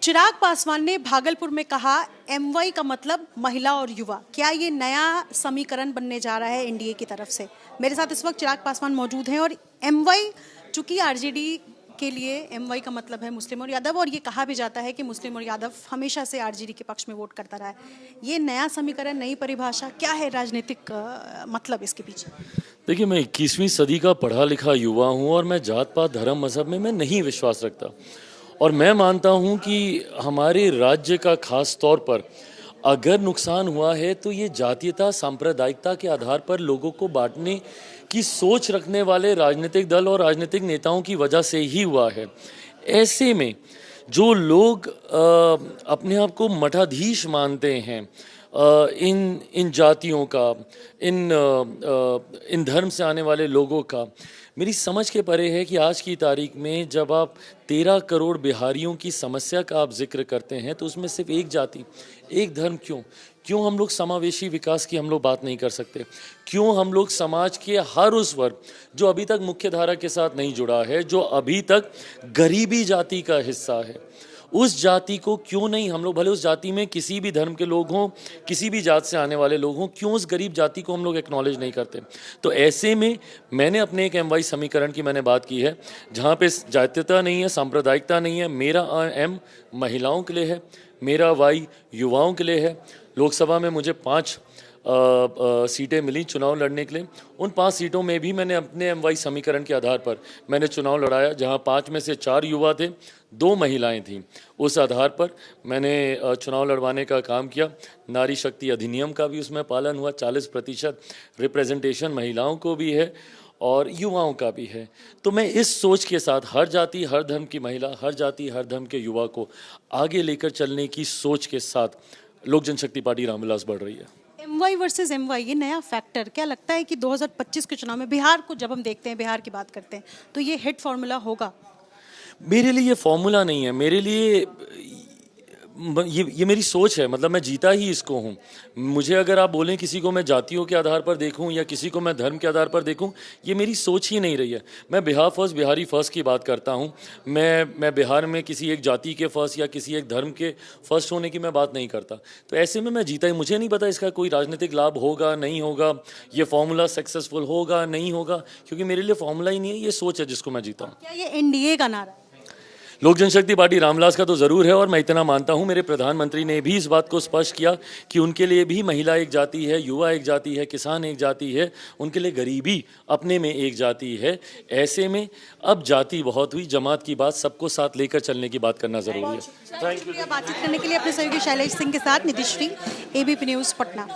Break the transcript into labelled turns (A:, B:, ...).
A: चिराग पासवान ने भागलपुर में कहा एमवाई का मतलब महिला और युवा। क्या ये नया समीकरण बनने जा रहा है एनडीए की तरफ से? मेरे साथ इस वक्त चिराग पासवान मौजूद हैं और एमवाई, चूंकि आरजेडी के लिए एमवाई का मतलब है मुस्लिम और यादव, और ये कहा भी जाता है कि मुस्लिम और यादव हमेशा से आरजेडी के पक्ष में वोट करता रहा है। ये नया समीकरण, नई परिभाषा, क्या है राजनीतिक मतलब इसके पीछे?
B: देखिए, मैं 21वीं सदी का पढ़ा लिखा युवा हूँ और मैं जात पात धर्म मजहब में मैं नहीं विश्वास रखता। और मैं मानता हूँ कि हमारे राज्य का खास तौर पर अगर नुकसान हुआ है तो ये जातीयता, सांप्रदायिकता के आधार पर लोगों को बांटने की सोच रखने वाले राजनीतिक दल और राजनीतिक नेताओं की वजह से ही हुआ है। ऐसे में जो लोग अपने आप को मठाधीश मानते हैं, इन जातियों का, इन धर्म से आने वाले लोगों का, मेरी समझ के परे है कि आज की तारीख में जब आप 13 करोड़ बिहारियों की समस्या का आप जिक्र करते हैं तो उसमें सिर्फ एक जाति, एक धर्म क्यों हम लोग समावेशी विकास की हम लोग बात नहीं कर सकते? क्यों हम लोग समाज के हर उस वर्ग जो अभी तक मुख्य धारा के साथ नहीं जुड़ा है, जो अभी तक गरीबी जाति का हिस्सा है, उस जाति को क्यों नहीं हम लोग, भले उस जाति में किसी भी धर्म के लोग हों, किसी भी जात से आने वाले लोग हों, क्यों उस गरीब जाति को हम लोग एक्नॉलेज नहीं करते? तो ऐसे में मैंने अपने एक एमवाई समीकरण की मैंने बात की है जहाँ पे जातीयता नहीं है, सांप्रदायिकता नहीं है। मेरा एम महिलाओं के लिए है, मेरा वाई युवाओं के लिए है। लोकसभा में मुझे 5 सीटें मिली चुनाव लड़ने के लिए। उन 5 सीटों में भी मैंने अपने एमवाई समीकरण के आधार पर मैंने चुनाव लड़ाया, जहां 5 में से 4 युवा थे, 2 महिलाएं थीं। उस आधार पर मैंने चुनाव लड़वाने का काम किया। नारी शक्ति अधिनियम का भी उसमें पालन हुआ। 40% रिप्रेजेंटेशन महिलाओं को भी है और युवाओं का भी है। तो मैं इस सोच के साथ हर जाति, हर धर्म की महिला, हर जाति, हर धर्म के युवा को आगे लेकर चलने की सोच के साथ लोक जनशक्ति पार्टी रामविलास बढ़ रही है।
A: एमवाई वर्सेस एमवाई, ये नया फैक्टर, क्या लगता है कि 2025 के चुनाव में बिहार को जब हम देखते हैं, बिहार की बात करते हैं, तो ये हिट फॉर्मूला होगा?
B: मेरे लिए ये फॉर्मूला नहीं है, मेरे लिए ये मेरी सोच है। मतलब मैं जीता ही इसको हूँ। मुझे अगर आप बोलें किसी को मैं जातियों के आधार पर देखूँ या किसी को मैं धर्म के आधार पर देखूँ, ये मेरी सोच ही नहीं रही है। मैं बिहार फर्स्ट, बिहारी फर्स्ट की बात करता हूँ। मैं बिहार में किसी एक जाति के फर्स्ट या किसी एक धर्म के फर्स्ट होने की मैं बात नहीं करता। तो ऐसे में मैं जीता ही, मुझे नहीं पता इसका कोई राजनीतिक लाभ होगा नहीं होगा, ये फॉर्मूला सक्सेसफुल होगा नहीं होगा, क्योंकि मेरे लिए फॉर्मूला ही नहीं है, ये सोच है जिसको मैं जीता हूँ।
A: क्या ये एनडीए का नारा है?
B: लोक जनशक्ति पार्टी रामविलास का तो ज़रूर है, और मैं इतना मानता हूं, मेरे प्रधानमंत्री ने भी इस बात को स्पष्ट किया कि उनके लिए भी महिला एक जाति है, युवा एक जाति है, किसान एक जाति है, उनके लिए गरीबी अपने में एक जाति है। ऐसे में अब जाति बहुत हुई, जमात की बात, सबको साथ लेकर चलने की बात करना ज़रूरी है।
A: Thank you. बातचीत करने के लिए अपने सहयोगी शैलेश सिंह के साथ निधिश्री, एबीपी न्यूज़ पटना।